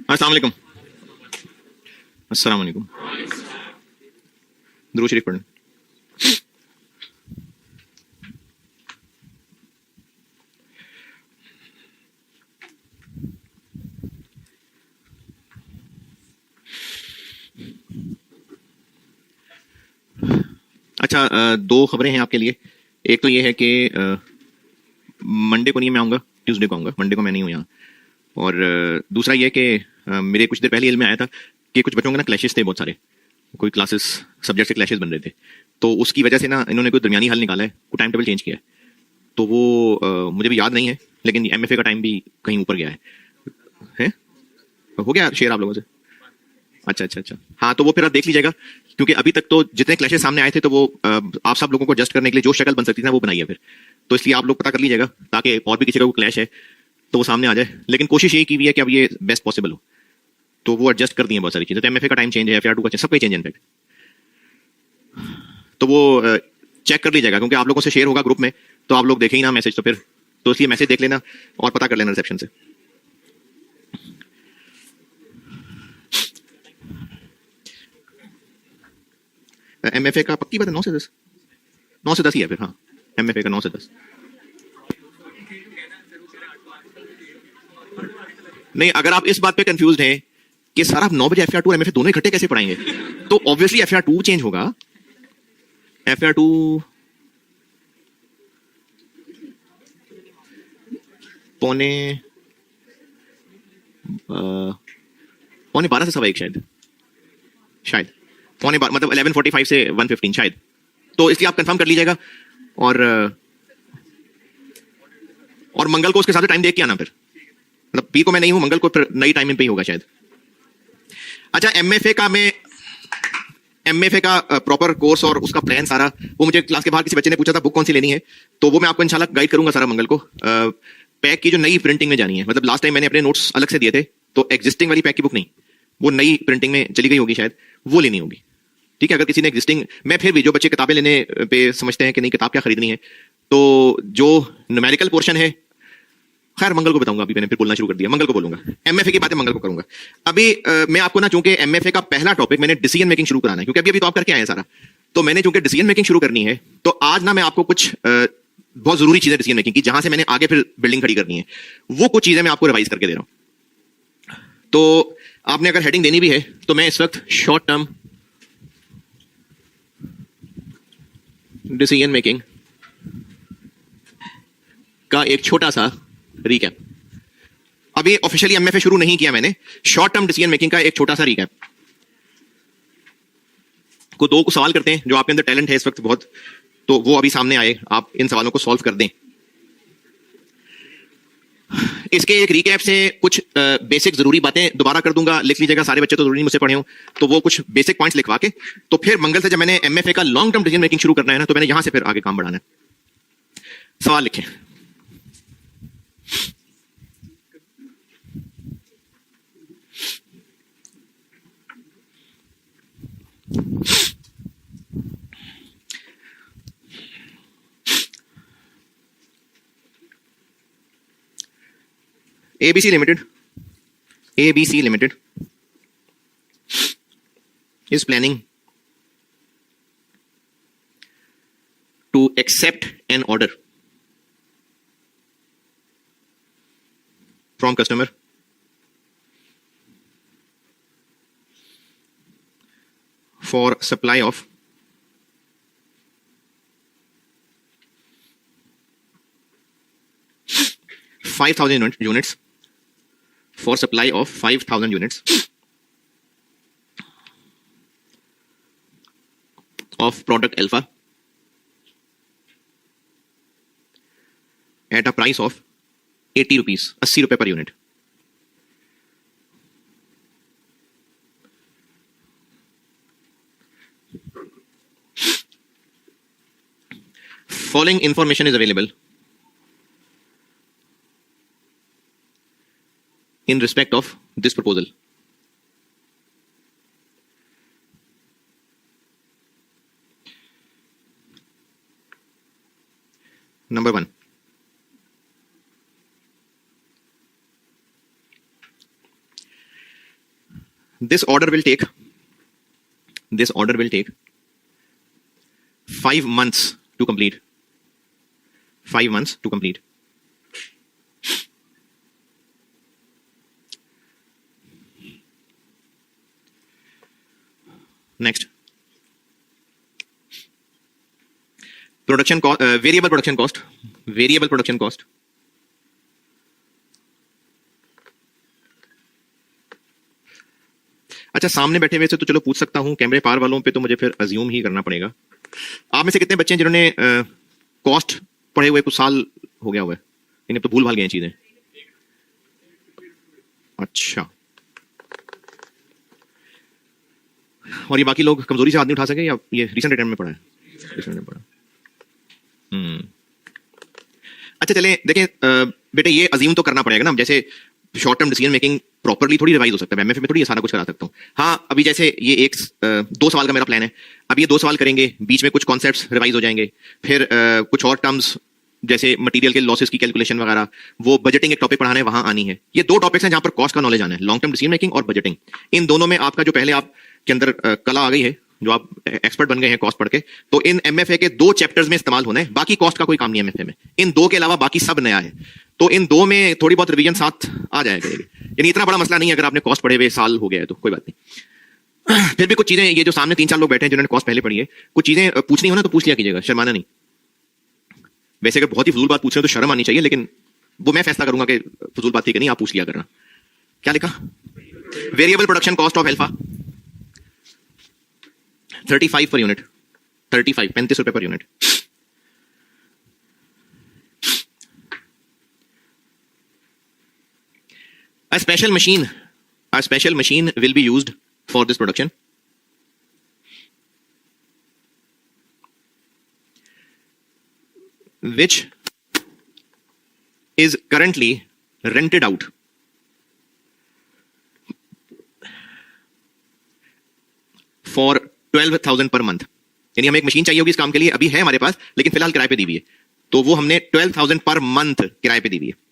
अस्सलाम वालेकुम। अस्सलाम वालेकुम। दुरूद शरीफ पढ़ें। अच्छा, दो खबरें हैं आपके लिए। एक तो ये है कि मंडे को नहीं मैं आऊँगा, ट्यूसडे को आऊँगा। मंडे को मैं नहीं हूँ यहाँ। और दूसरा ये कि मेरे कुछ देर पहले इल्म में आया था कि कुछ बच्चों के ना क्लैशेस थे बहुत सारे, कोई क्लासेस सब्जेक्ट से क्लैशेस बन रहे थे, तो उसकी वजह से ना इन्होंने कोई दरमियानी हल निकाला है, कोई टाइम टेबल चेंज किया है। तो वो मुझे भी याद नहीं है, लेकिन एमएफए का टाइम भी कहीं ऊपर गया है? हो गया शेयर आप लोगों से? अच्छा अच्छा अच्छा, हाँ तो वो फिर आप देख लीजिएगा, क्योंकि अभी तक तो जितने क्लैशेस सामने आए थे तो वो आप सब लोगों को जस्ट करने के लिए जो शक्ल बन सकती थी ना वो बनाई है फिर। तो इसलिए आप लोग पता कर लीजिएगा ताकि और भी किसी का कोई क्लैश है तो वो सामने आ जाए, लेकिन कोशिश यही की हुई है कि अब ये बेस्ट पॉसिबल हो। तो वो एडजस्ट कर दी है बहुत सारी चीजें, तो एमएफए का टाइम चेंज है, एफआर 2 का चेंज, सबका चेंज है इनफैक्ट। तो वो चेक कर लीजिएगा, क्योंकि आप लोगों से शेयर होगा ग्रुप में, तो आप लोग देखें ही ना मैसेज, तो फिर तो इसलिए मैसेज देख लेना और पता कर लेना रिसेप्शन से। एमएफए का पक्की बात है 9 से 10, 9 से 10 ही है फिर। हाँ, एमएफए का 9 से 10 नहीं। अगर आप इस बात पे कंफ्यूज हैं कि सर आप 9 बजे एफआर 2 और एमएफए दोनों इकट्ठे कैसे पढ़ाएंगे, तो ऑब्वियसली एफआर 2 चेंज होगा। एफआर 2 पौने 12 से सवा एक शायद, शायद पौने 12, मतलब 11:45 से 1:15 शायद। तो इसलिए आप कंफर्म कर लीजिएगा, और मंगल को उसके साथ टाइम देख के आना फिर, मतलब पी को मैं नहीं हूं, मंगल को फिर नई टाइमिंग पे ही होगा शायद। अच्छा, एमएफए का प्रॉपर कोर्स और उसका प्लान सारा, वो मुझे क्लास के बाहर किसी बच्चे ने पूछा था बुक कौन सी लेनी है, तो वो मैं आपको इंशाल्लाह गाइड करूंगा सारा मंगल को। पैक की जो नई प्रिंटिंग में जानी है, मतलब लास्ट टाइम मैंने अपने नोट्स अलग से दिए थे, तो एग्जिस्टिंग वाली पैक की बुक नहीं, वो नई प्रिंटिंग में चली गई होगी शायद, वो लेनी होगी। ठीक है, अगर किसी ने एग्जिस्टिंग, मैं फिर भी जो बच्चे किताबें लेने पे समझते हैं कि नहीं किताब क्या खरीदनी है, तो जो न्यूमेरिकल पोर्शन है, खैर मंगल को बताऊंगा, अभी मैंने फिर बोलना शुरू कर दिया, मंगल को बोलूंगा। एमएफए की बातें मंगल को करूंगा। अभी मैं आपको ना, चूंकि एमएफए का पहला टॉपिक मैंने डिसीजन मेकिंग शुरू कराना है, क्योंकि अभी तो आप करके आए हैं सारा, तो मैंने चूंकि डिसीजन मेकिंग शुरू करनी है, तो आज ना मैं आपको कुछ बहुत जरूरी चीजें डिसीजन मेकिंग की, जहां से मैंने आगे फिर बिल्डिंग खड़ी करनी है, वो कुछ चीजें मैं आपको रिवाइज करके दे रहा हूं। तो आपने अगर हेडिंग देनी भी है, तो मैं इस वक्त शॉर्ट टर्म डिसीजन मेकिंग का एक छोटा सा रिकैप, अभी ऑफिशियली एमएफए शुरू नहीं किया मैंने, शॉर्ट टर्म डिसीजन मेकिंग का एक छोटा सा रिकैप। को दो सवाल करते हैं, जो आपके अंदर टैलेंट है इस वक्त बहुत, तो वो अभी सामने आए, आप इन सवालों को सॉल्व कर दें। इसके एक रिकैप से कुछ बेसिक जरूरी बातें दोबारा कर दूंगा, लिख लीजिएगा, सारे बच्चे तो जरूरी नहीं मुझसे पढ़े हो, तो वो कुछ बेसिक पॉइंट्स लिखवा के, तो फिर मंगल से जब मैंने एमएफए का लॉन्ग टर्म डिसीजन मेकिंग शुरू करना है ना, तो मैंने यहां से फिर आगे काम बढ़ाना है। सवाल लिखें। ABC Limited is planning to accept an order from customer for supply of 5,000 units, for supply of 5,000 units of product alpha at a price of 80 rupees, 80 रुपए per unit. Following information is available in respect of this proposal. Number 1, This order will take 5 months to complete. 5 months to complete. Next. Production cost, variable production cost. Variable production cost. अच्छा, सामने बैठे हुए से तो चलो पूछ सकता हूं, कैमरे पार वालों पे तो मुझे फिर अज्यूम ही करना पड़ेगा। आप में से कितने बच्चे हैं जिन्होंने कॉस्ट पढ़े हुए कुछ साल हो गया हुआ है? इन्हें तो भूल भाल गए चीजें। अच्छा, और ये बाकी लोग कमजोरी से हाथ नहीं उठा सके या ये रिसेंट अटेम्प्ट में पढ़ा है? रिसेंट में पढ़ा। अच्छा चलें देखें, बेटे ये अजीम तो करना पड़ेगा ना, जैसे short term decision making properly थोड़ी रिवाइज हो सकता है, एमएफए में थोड़ी ये सारा कुछ करा सकता हूँ। हाँ, अभी जैसे ये 2 सवाल का मेरा प्लान है, अब ये 2 सवाल करेंगे, बीच में कुछ कॉन्सेप्ट्स रिवाइज हो जाएंगे, फिर कुछ और टर्म्स जैसे मटेरियल के लॉसेस की कैलकुलेशन वगैरह, वो बजटिंग एक टॉपिक पढ़ाना है, वहां आनी है। ये 2 टॉपिक्स हैं जहां पर कॉस्ट का नॉलेज आना है, लॉन्ग टर्म डिसीजन मेकिंग और बजटिंग। इन दोनों में आपका जो पहले आपके अंदर कला आ गई है, जो आप एक्सपर्ट बन गए हैं कॉस्ट पढ़ के, तो इन एमएफए के 2 चैप्टर्स में इस्तेमाल होना है, बाकी कॉस्ट का कोई काम नहीं है एमएफए में। इन 2 के अलावा बाकी सब नया है, तो इन 2 में थोड़ी बहुत रिवीजन साथ आ जाएगा। यानी इतना बड़ा मसला नहीं है, अगर आपने कॉस्ट पढ़े हुए साल हो गया है तो कोई बात नहीं। फिर भी कुछ चीजें, ये जो सामने 3-4 लोग बैठे हैं जिन्होंने कॉस्ट पहले पढ़ी है, कुछ चीजें पूछनी हो ना तो पूछ लिया कीजिएगा, शर्माना नहीं। वैसे अगर बहुत ही फजूल बात पूछ रहे हो तो शर्म आनी चाहिए, लेकिन वो मैं फैसला करूंगा कि फजूल बात ठीक है, नहीं आप पूछ लिया करना। क्या लिखा? Variable production cost of alpha 35 per unit. 35 रुपए per unit. A special machine will be used for this production. Which is currently rented out for 12,000 per month. यानी हमें एक मशीन चाहिए होगी इस काम के लिए, अभी है हमारे पास लेकिन फिलहाल किराए पे दी हुई है, तो वो हमने 12,000 पर मंथ किराए पे दी हुई है।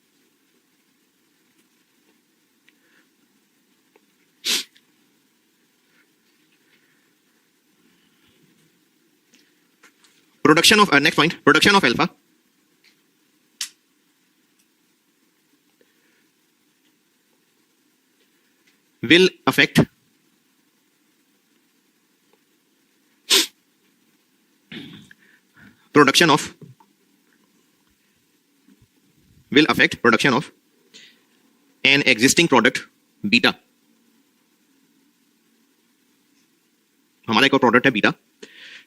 Production of next point, production of alpha will affect production of an existing product beta. हमारा एक और प्रोडक्ट है बीटा,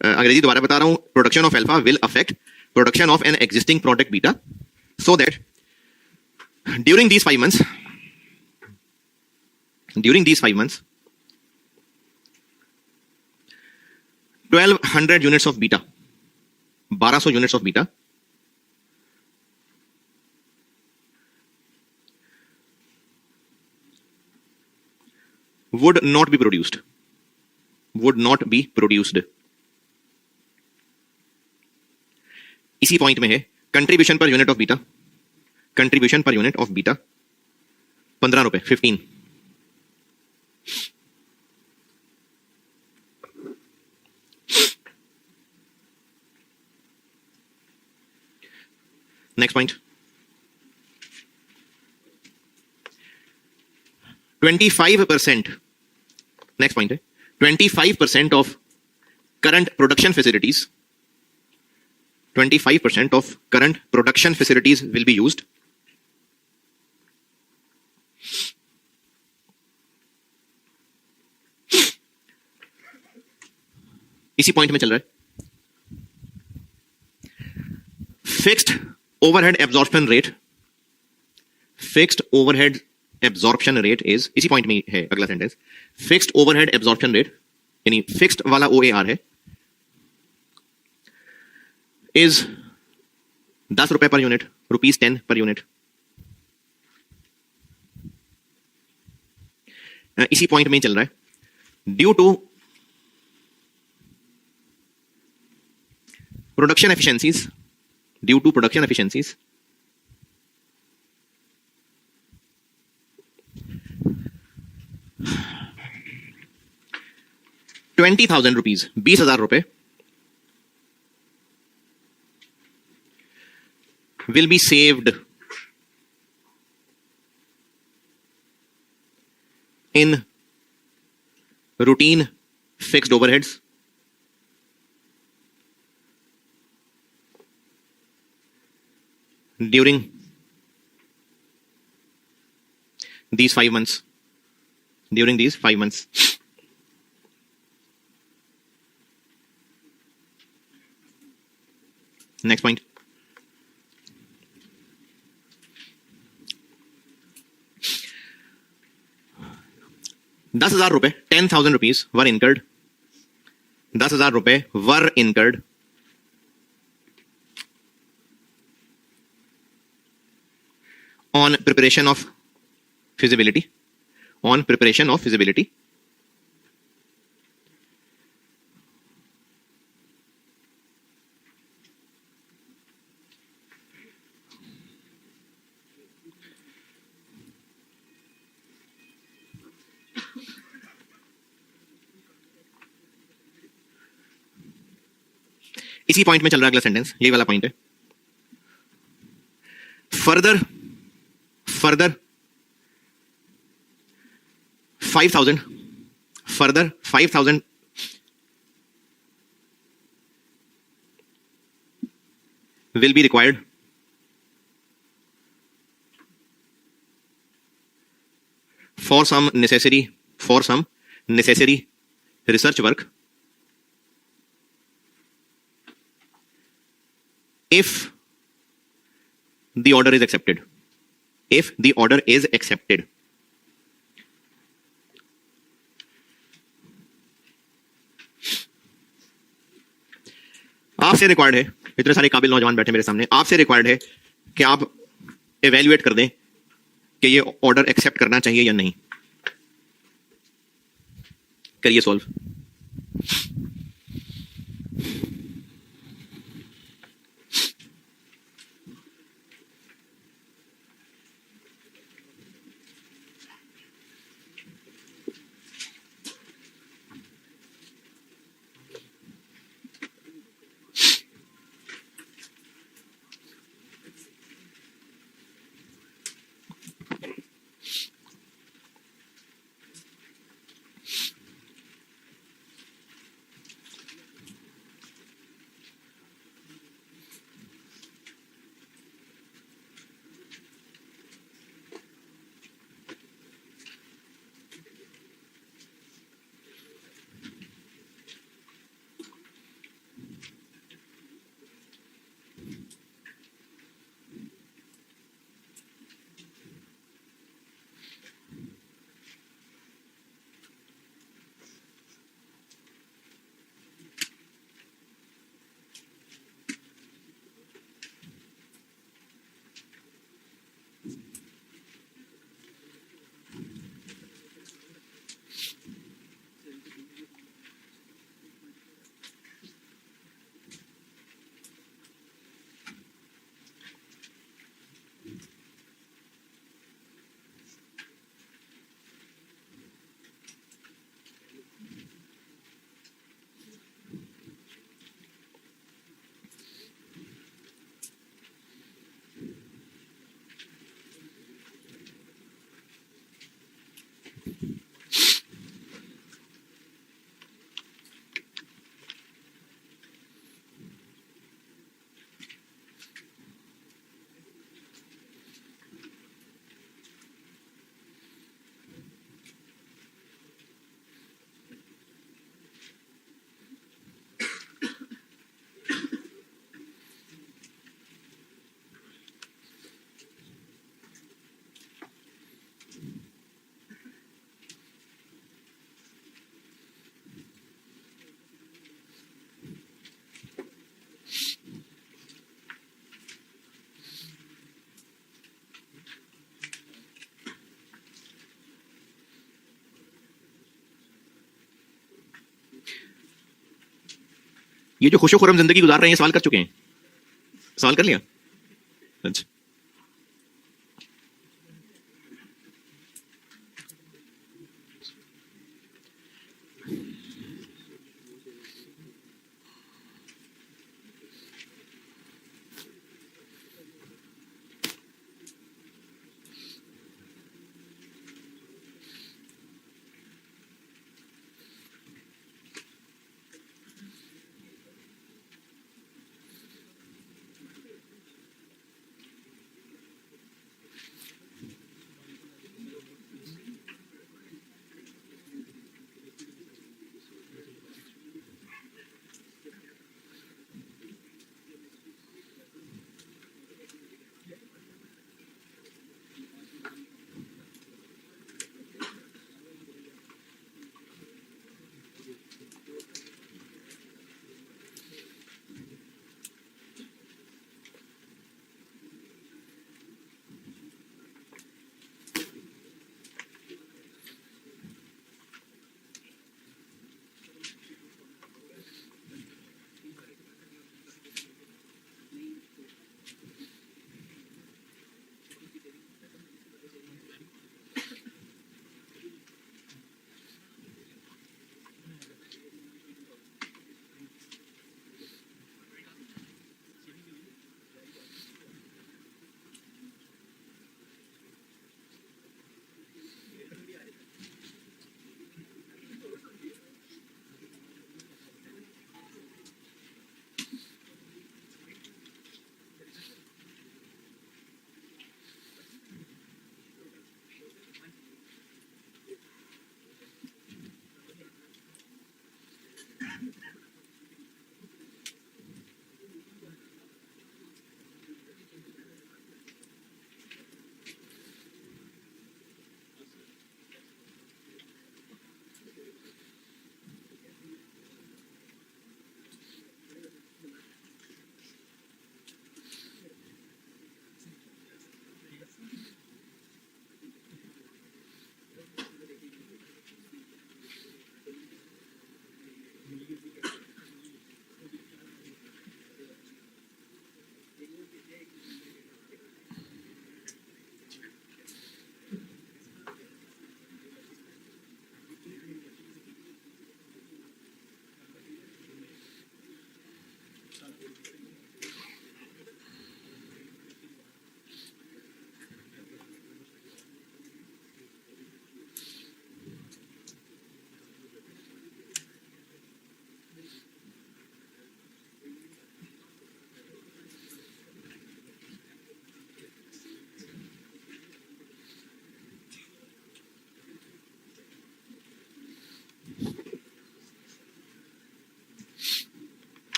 अंग्रेजी दोबारा बता रहा हूं, production of alpha will affect production of an existing product beta, so that during these 5 months 1200 units of beta, 1200 units of beta would not be produced. इसी पॉइंट में है contribution per unit of beta, 15 रुपए, 15। Next point, 25%, next point है 25% of current production facilities, 25% of current production facilities will be used इसी point में चल रहा है। Fixed overhead absorption rate is, इसी पॉइंट में है अगला sentence, fixed overhead absorption rate यानी फिक्स्ड वाला OAR है, इज 10 रुपए पर यूनिट, ₹10 पर यूनिट। इसी पॉइंट में ही चल रहा है, due to production efficiencies, 20,000 rupees, 20,000 रुपए will be saved in routine fixed overheads during these 5 months. During these 5 months. Next point. ₹10,000, 10,000 rupees were incurred. 10,000 रुपए were incurred on preparation of feasibility. On preparation of feasibility. इसी point में चल रहा है अगला sentence, ये वाला पॉइंट है. Further 5,000 will be required for some necessary research work if the order is accepted. If the order is accepted. आपसे रिक्वायर्ड है, इतने सारे काबिल नौजवान बैठे मेरे सामने, आपसे रिक्वायर्ड है कि आप इवैल्यूएट कर दें कि ये ऑर्डर एक्सेप्ट करना चाहिए या नहीं. करिए सॉल्व. ये जो खुशो खुरम जिंदगी गुजार रहे हैं, सवाल कर चुके हैं, सवाल कर लिया. अच्छा,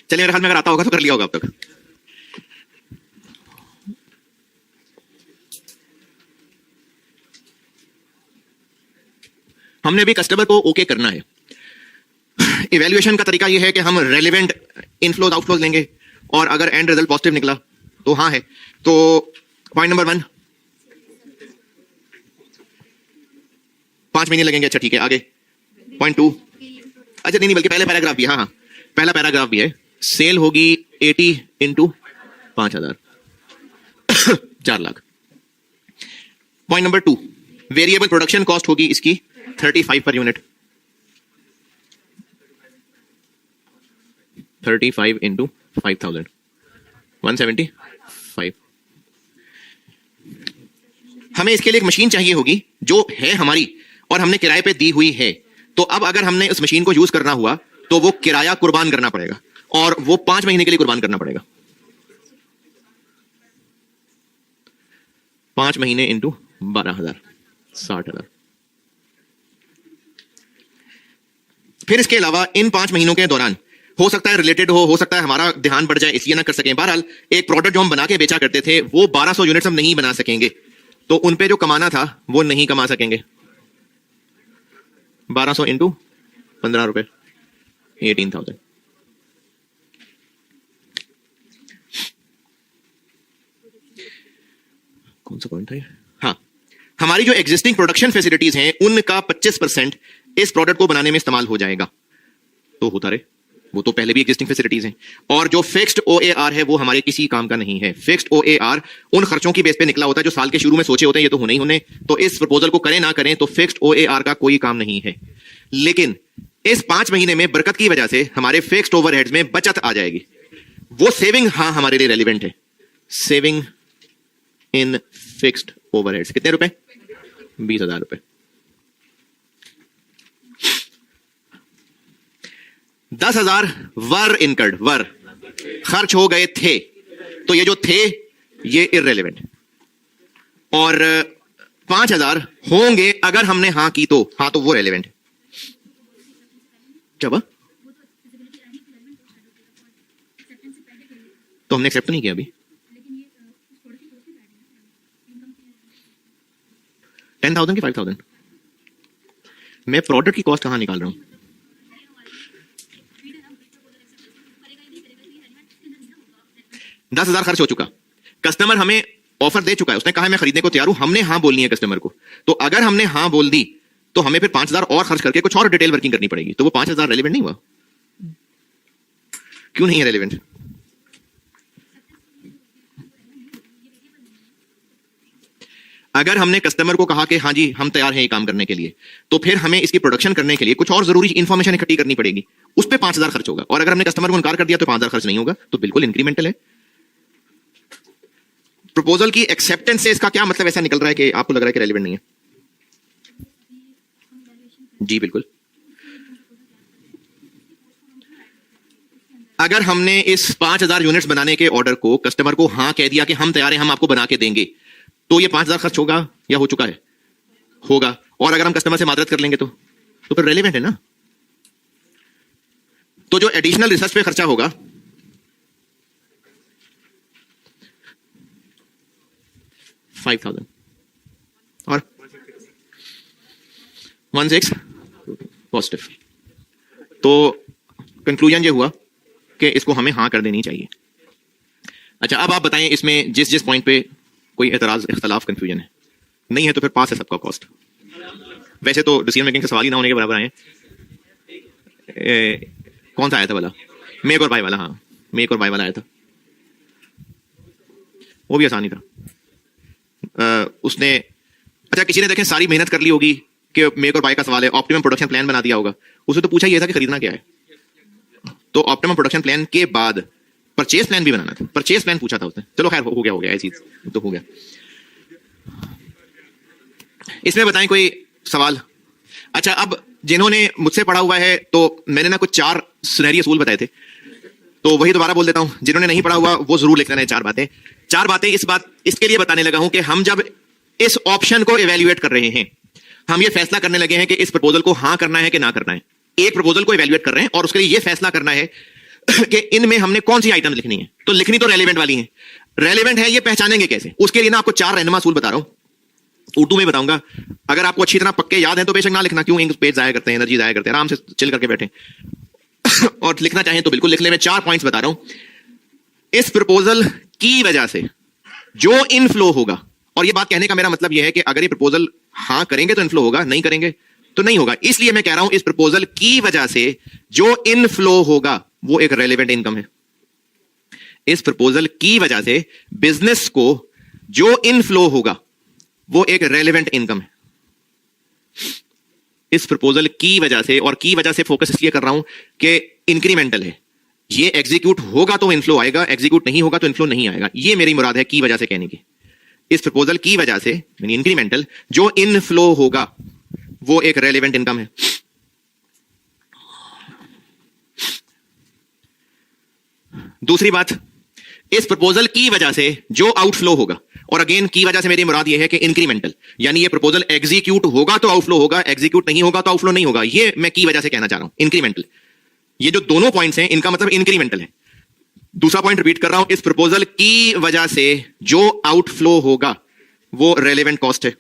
चलिए, मेरे ख्याल में अगर आता होगा तो कर लिया होगा अब तक। हमने भी कस्टमर को ओके करना है। इवैल्यूएशन का तरीका यह है कि हम रेलिवेंट इनफ्लोज आउटफ्लोज लेंगे और अगर एंड रिजल्ट पॉजिटिव निकला तो हाँ है। तो पॉइंट नंबर 1, 5 महीने लगेंगे। अच्छा ठीक है, आगे पॉइंट 2। अच्छा नहीं बल्कि पहले पैराग्राफ भी, हाँ पहला पैराग्राफ भी है। सेल होगी 80 into 5,000 4 lakh. Point number 2, variable production cost होगी इसकी 35 पर यूनिट। 35 इंटू 5,000 175। हमें इसके लिए एक मशीन चाहिए होगी जो है हमारी और हमने किराए पे दी हुई है। तो अब अगर हमने उस मशीन को यूज करना हुआ तो वो किराया कुर्बान करना पड़ेगा और वो 5 महीने के लिए कुर्बान करना पड़ेगा। 5 महीने इंटू 12,000 60,000। फिर इसके अलावा इन 5 महीनों के दौरान हो सकता है रिलेटेड हो सकता है हमारा ध्यान बढ़ जाए इसलिए ना कर सकें। बहरहाल एक प्रोडक्ट जो हम बना के बेचा करते थे वो 1200 यूनिट्स हम नहीं बना सकेंगे, तो उन पे जो कमाना था वो नहीं कमा सकेंगे। 1200 इंटू 15 रुपए 18,000। कौन सा पॉइंट है? हाँ, हमारी जो एग्जिस्टिंग प्रोडक्शन फैसिलिटीज हैं उनका 25% इस प्रोडक्ट को बनाने में इस्तेमाल हो जाएगा। तो होता रहे, वो तो पहले भी एग्जिस्टिंग फैसिलिटीज हैं। और जो फिक्स्ड OAR है वो हमारे किसी काम का नहीं है। फिक्स्ड OAR उन खर्चों की बेस पे निकला होता है जो साल के शुरू में सोचे होते हैं ये तो होने ही होने। तो इस प्रपोजल को करें ना करें तो फिक्स्ड OAR का कोई काम नहीं है। लेकिन इस 5 महीने में बरकत की वजह से हमारे फिक्स्ड ओवरहेड्स में बचत आ जाएगी। वो सेविंग हाँ हमारे लिए रेलिवेंट है। सेविंग इन फिक्स्ड ओवरहेड्स कितने रुपए? 20,000 रुपए। 10,000 वर इनकर्ड, वर खर्च हो गए थे, तो ये जो थे ये इररेलेवेंट। और 5,000 होंगे अगर हमने हाँ की तो हाँ, तो वो रेलेवेंट है। क्या तो हमने एक्सेप्ट नहीं किया अभी। 10,000 की 5,000 मैं प्रोडक्ट की कॉस्ट कहां निकाल रहा हूं? $10,000 खर्च हो चुका। कस्टमर हमें ऑफर दे चुका है, उसने कहा है मैं खरीदने को तैयार हूं। हमने हाँ बोलनी है कस्टमर को। तो अगर हमने हाँ बोल दी तो हमें फिर 5,000 और खर्च करके कुछ और डिटेल वर्किंग करनी पड़ेगी। तो वो 5,000 रेलेवेंट नहीं हुआ। क्यों नहीं है रेलेवेंट? अगर हमने कस्टमर को कहा कि हाँ जी हम तैयार हैं ये काम करने के लिए, तो फिर हमें इसकी प्रोडक्शन करने के लिए कुछ और जरूरी इंफॉर्मेशन इकट्ठी करनी पड़ेगी, उस पे 5,000 खर्च होगा। और अगर हमने कस्टमर को इनकार कर दिया तो 5,000 खर्च नहीं होगा। तो बिल्कुल इंक्रीमेंटल है। प्रपोजल की एक्सेप्टेंस से इसका क्या मतलब ऐसा निकल रहा है कि आपको लग रहा है कि रेलेवेंट नहीं है? जी बिल्कुल। अगर हमने इस 5,000 यूनिट्स बनाने के ऑर्डर को कस्टमर को हाँ कह दिया कि हम तैयार हैं, हम आपको बना के देंगे, तो ये 5,000 खर्च होगा या हो चुका है? होगा। और अगर हम कस्टमर से मादरत कर लेंगे तो फिर रेलेवेंट है ना। तो जो एडिशनल रिसर्च पे खर्चा होगा 5,000 और 16 पॉजिटिव। तो कंक्लूजन ये हुआ कि इसको हमें हाँ कर देनी चाहिए। अच्छा, अब आप बताएं इसमें जिस जिस पॉइंट पे कोई एतराज, इख्तलाफ, कंफ्यूजन है, नहीं है तो फिर पास है सबका कॉस्ट। वैसे तो डिसीजन मेकिंग के सवाल ही ना होने के बराबर आए। कौन सा आया था वाला? मेक और बाय वाला। हाँ, मेक और बाय वाला आया था, वो भी आसानी था। उसने, अच्छा किसी ने देखें सारी मेहनत कर ली होगी कि मेक और बाय का सवाल है, ऑप्टिमम प्रोडक्शन प्लान बना दिया होगा, उसे तो पूछा ही था कि खरीदना क्या है, तो ऑप्टिमम प्रोडक्शन प्लान के बाद परचेज प्लान भी बनाना था, परचेज प्लान पूछा था उसने। चलो खैर, हो गया ये चीज तो हो गया। इसमें बताएं कोई सवाल? अच्छा, अब जिन्होंने मुझसे पढ़ा हुआ है तो मैंने ना कुछ 4 सुनहरी असूल बताए थे, तो वही दोबारा बोल देता हूं। जिन्होंने नहीं पढ़ा हुआ वो जरूर लिख लेना है 4 बातें। 4 बातें इसके लिए बताने लगा हूं कि हम जब इस ऑप्शन को इवेल्युएट कर रहे हैं, हम ये फैसला करने लगे हैं कि इस प्रपोजल को हां करना है कि ना करना है। एक प्रपोजल को इवेल्युएट कर रहे हैं और उसके लिए ये फैसला करना है कि इनमें हमने कौन सी आइटम लिखनी है। तो लिखनी तो रेलेवेंट वाली है। रेलेवेंट है ये पहचानेंगे कैसे? उसके लिए ना आपको 4 रहनुमा असूल बता रहा हूं, उर्दू में बताऊंगा। अगर आपको अच्छी तरह पक्के याद है तो बेशक ना लिखना, क्यों इंक पेज जाया करते हैं, एनर्जी जाया करते हैं, आराम से चिल करके बैठे और लिखना चाहें तो बिल्कुल लिख ले। मैं 4 पॉइंट्स बता रहा हूं। इस प्रपोजल की वजह से जो इनफ्लो होगा, और ये बात कहने का मेरा मतलब यह है कि अगर ये प्रपोजल हां करेंगे तो इनफ्लो होगा, नहीं करेंगे तो नहीं होगा। इसलिए मैं कह रहा हूं इस प्रपोजल की वजह से जो इनफ्लो होगा वो एक रेलेवेंट इनकम है। इस प्रपोजल की वजह से बिजनेस को जो इनफ्लो होगा वो एक रेलेवेंट इनकम है। इस प्रपोजल की वजह से, और की वजह से फोकस इसलिए कर रहा हूं कि इंक्रीमेंटल है, ये एग्जीक्यूट होगा तो इनफ्लो आएगा, एग्जीक्यूट नहीं होगा तो इनफ्लो नहीं आएगा। ये मेरी मुराद है की वजह से कहने की। इस प्रपोजल की वजह से यानी इंक्रीमेंटल जो इनफ्लो होगा वो एक रेलेवेंट इनकम है। दूसरी बात, इस प्रपोजल की वजह से जो आउटफ्लो होगा, और अगेन की वजह से मेरी मुराद यह है कि इंक्रीमेंटल, यानी ये प्रपोजल एग्जीक्यूट होगा तो आउटफ्लो होगा, एग्जीक्यूट नहीं होगा तो आउटफ्लो नहीं होगा। ये मैं की वजह से कहना चाह रहा हूं, इंक्रीमेंटल। ये जो दोनों पॉइंट्स हैं इनका मतलब इंक्रीमेंटल है। दूसरा पॉइंट रिपीट कर रहा हूं, इस प्रपोजल की वजह से जो आउटफ्लो होगा वो रेलेवेंट कॉस्ट है।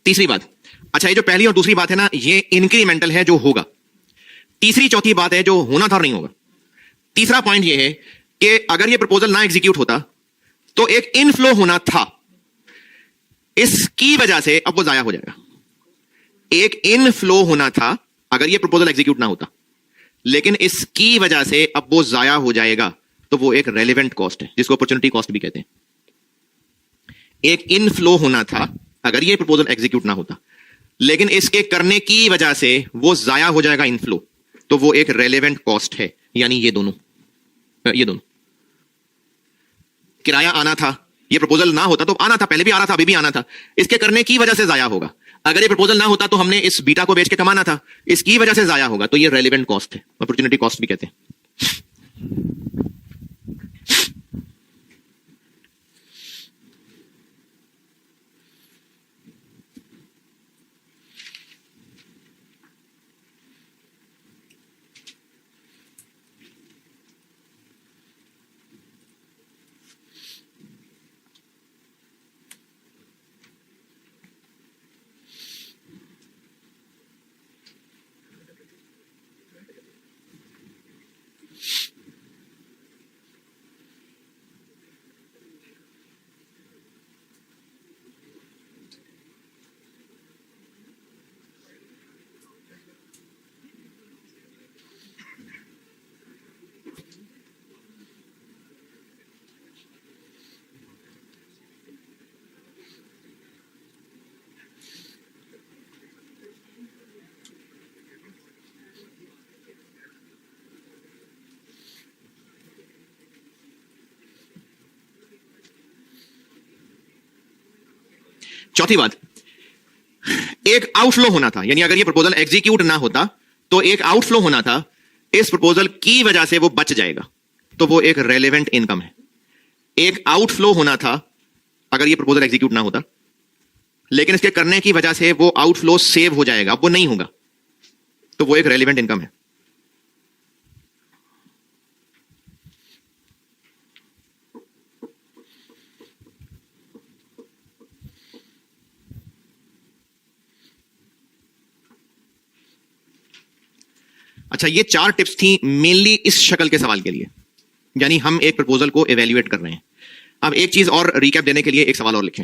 तीसरी बात, अच्छा ये जो पहली और दूसरी बात है ना, ये इंक्रीमेंटल है जो होगा। तीसरी चौथी बात है जो होना था और नहीं होगा। तीसरा पॉइंट ये है कि अगर ये प्रपोजल ना एग्जीक्यूट होता तो एक इनफ्लो होना था, इसकी वजह से अब वो जाया हो जाएगा। एक इनफ्लो होना था अगर ये प्रपोजल एग्जीक्यूट ना होता, लेकिन इसकी वजह से अब वो जाया हो जाएगा, तो वो एक रेलेवेंट कॉस्ट है जिसको अपॉर्चुनिटी कॉस्ट भी कहते हैं। एक इनफ्लो होना था अगर ये प्रपोजल एग्जीक्यूट ना होता, लेकिन इसके करने की वजह से वो जाया हो जाएगा इनफ्लो, तो वो एक रेलेवेंट कॉस्ट है। यानी ये दोनों किराया आना था, ये प्रपोजल ना होता तो आना था, पहले भी आ रहा था, अभी भी आना था, इसके करने की वजह से जाया होगा। अगर ये प्रपोजल ना होता तो हमने इस बीटा को बेच के कमाना था, इसकी वजह से जाया होगा, तो ये रेलेवेंट कॉस्ट है, अपॉर्चुनिटी कॉस्ट भी कहते हैं। चौथी बात, एक आउटफ्लो होना था, यानी अगर ये प्रपोजल एग्जीक्यूट ना होता तो एक आउटफ्लो होना था, इस प्रपोजल की वजह से वो बच जाएगा, तो वो एक रेलेवेंट इनकम है। एक आउटफ्लो होना था अगर ये प्रपोजल एग्जीक्यूट ना होता, लेकिन इसके करने की वजह से वो आउटफ्लो सेव हो जाएगा, वो नहीं होगा, तो वो एक रेलेवेंट इनकम है। अच्छा, ये 4 टिप्स थी मेनली इस शक्ल के सवाल के लिए, यानी हम एक प्रपोजल को इवेल्युएट कर रहे हैं। अब एक चीज और रिकैप देने के लिए एक सवाल और लिखें।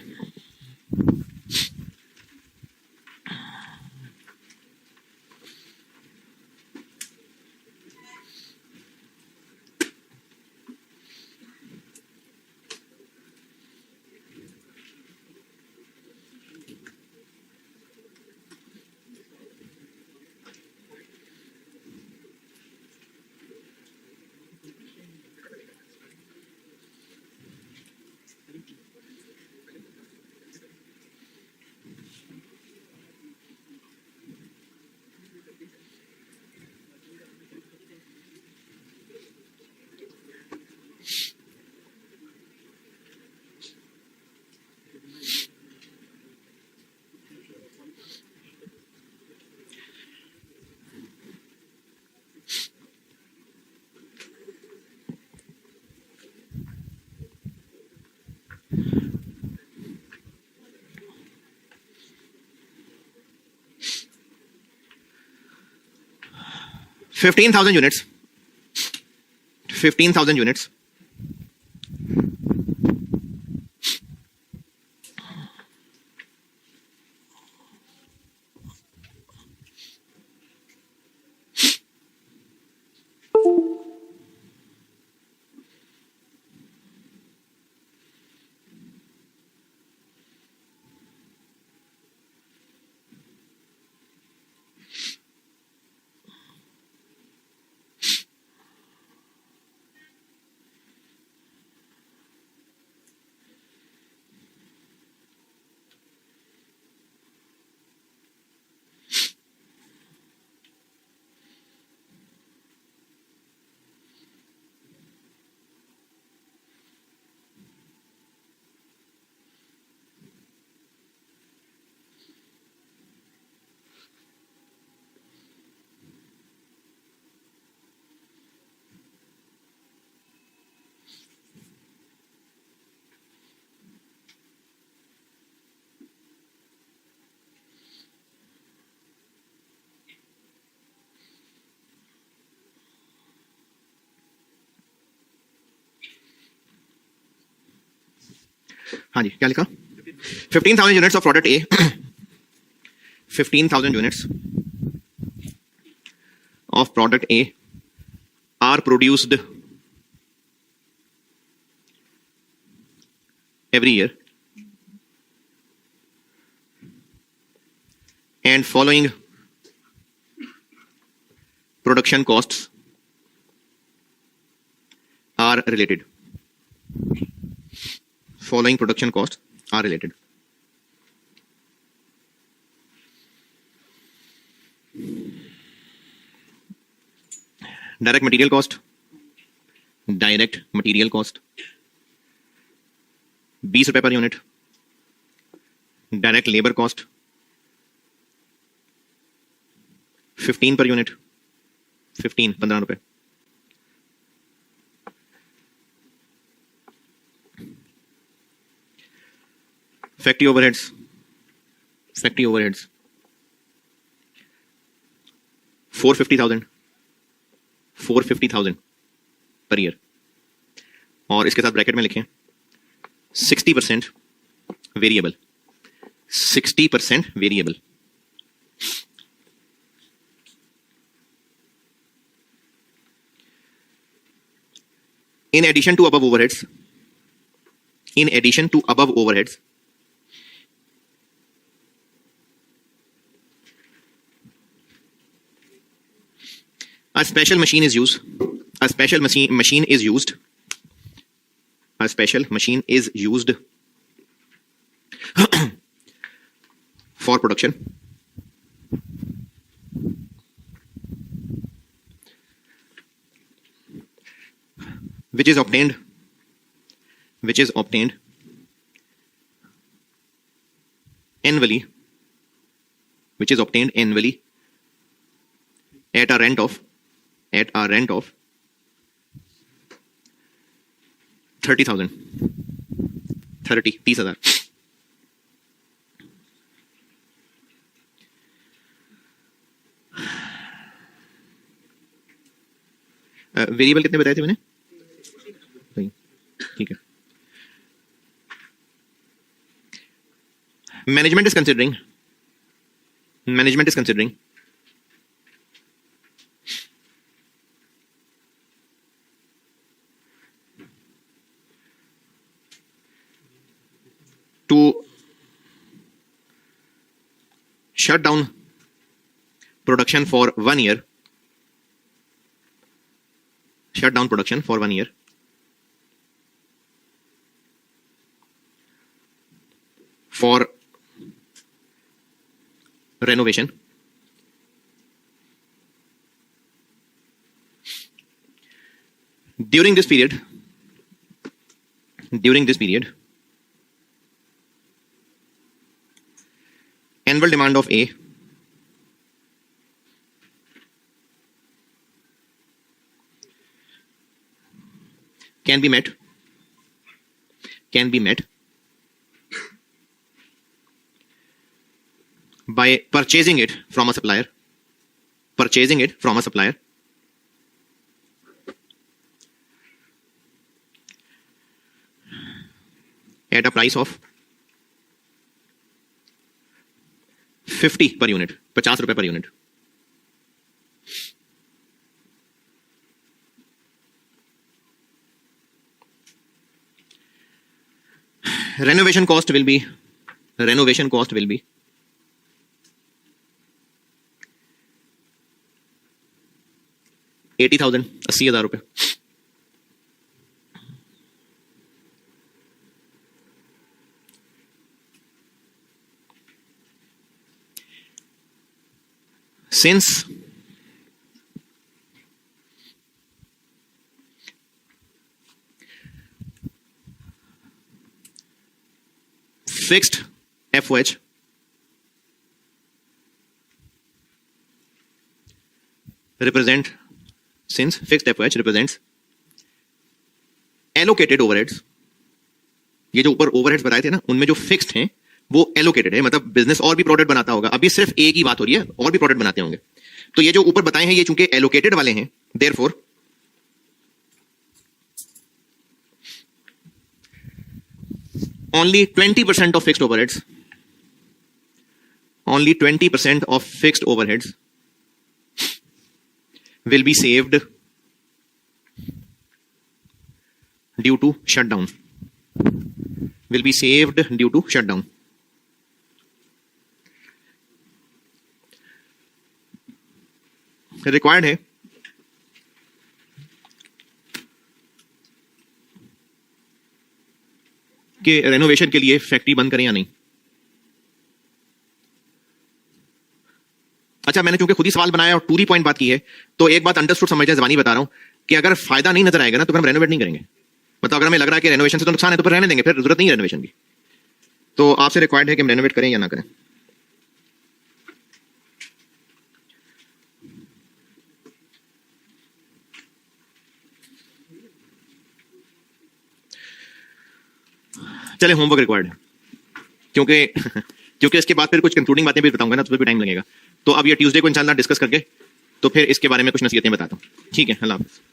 $15,000 units. 15,000 units. हाँ जी, क्या लिखा? 15,000 units of product A. 15,000 units of product A are produced every year, and following production costs are related. Following production costs are related. Direct material cost, direct material cost, 20 रुपए per unit. Direct labour cost 15 per unit, 15 रुपए. Factory overheads, 450,000 per year. और इसके साथ bracket में लिखें 60% variable, 60% variable. In addition to above overheads, a special machine is used. A special machine is used for production which is obtained annually at a rent of 30,000 30,000 variable कितने बताए थे मैंने? ठीक है. Management is considering to shut down production for 1 year. For renovation. During this period, annual demand of A can be met by purchasing it from a supplier at a price of 50 per unit, 50 रुपए per unit. Renovation cost will be 80,000, 80,000 रुपए. Since fixed FOH represents allocated overheads. ये जो ऊपर overheads बताए थे ना, उनमें जो फिक्स्ड हैं वो एलोकेटेड है. मतलब बिजनेस और भी प्रोडक्ट बनाता होगा, अभी सिर्फ एक ही बात हो रही है, और भी प्रोडक्ट बनाते होंगे. तो ये जो ऊपर बताए हैं ये चूंकि एलोकेटेड वाले हैं, therefore only 20% of fixed overheads will be saved due to shutdown. Required है कि रेनोवेशन के लिए फैक्ट्री बंद करें या नहीं. अच्छा, मैंने चूंकि खुद ही सवाल बनाया और टूरी पॉइंट बात की है, तो एक बात अंडरस्टूड समझ जबानी बता रहा हूं कि अगर फायदा नहीं नजर आएगा ना तो फिर हम रेनोवेट नहीं करेंगे. मतलब अगर हमें लग रहा है कि रेनोवेशन से तो नुकसान है तो फिर रहने देंगे, फिर जरूरत नहीं है रेनोवेशन की. तो आपसे रिक्वायर्ड है कि हम रेनोवेट करें या ना करें. चले, होमवर्क रिक्वायर्ड है क्योंकि इसके बाद फिर कुछ कंक्लूडिंग बातें भी बताऊंगा ना, तो भी टाइम लगेगा. तो अब ये ट्यूसडे को इंशाल्लाह डिस्कस करके तो फिर इसके बारे में कुछ नसीहतें बताता हूँ. ठीक है, अल्लाह हाफ़िज़.